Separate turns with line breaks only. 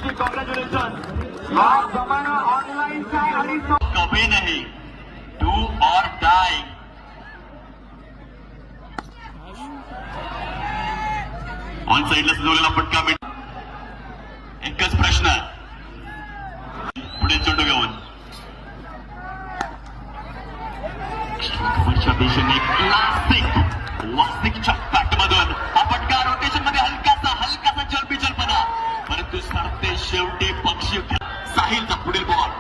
जी congratulation. आज जमाना ऑनलाईनचा आहे आणि
कभी नहीं, डू और डाई। ऑन साइडला सजवलेला फटका एकच प्रश्न पुढे चेंडू घेऊन कव्हरच्या दिशेने क्लासिकच्या बॅटमधून हा फटका रोटेशन मध्ये हलकासा चलबिचलपणा, परंतु सरते शेवटी पक्षी साहिलचा पुढील बॉल